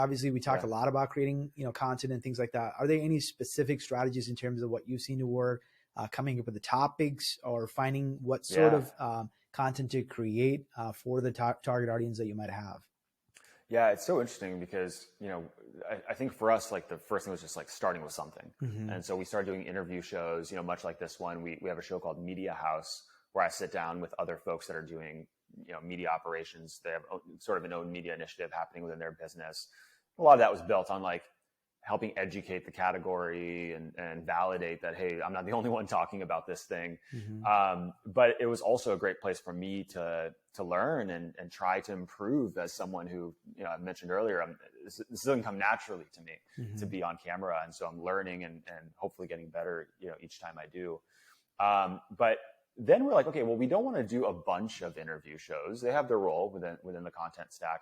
Obviously, we talked Yeah. a lot about creating, content and things like that. Are there any specific strategies in terms of what you've seen to work, coming up with the topics or finding what sort Yeah. of content to create for the target audience that you might have? Yeah, it's so interesting because, I think for us, like the first thing was just like starting with something. Mm-hmm. And so we started doing interview shows, much like this one. We have a show called Media House where I sit down with other folks that are doing, media operations. They have sort of an own media initiative happening within their business. A lot of that was built on like helping educate the category and validate that, hey, I'm not the only one talking about this thing. Mm-hmm. But it was also a great place for me to learn and try to improve as someone who, I mentioned earlier, this doesn't come naturally to me Mm-hmm. to be on camera. And so I'm learning and hopefully getting better, each time I do. But then we're like, okay, well, we don't want to do a bunch of interview shows. They have their role within the content stack.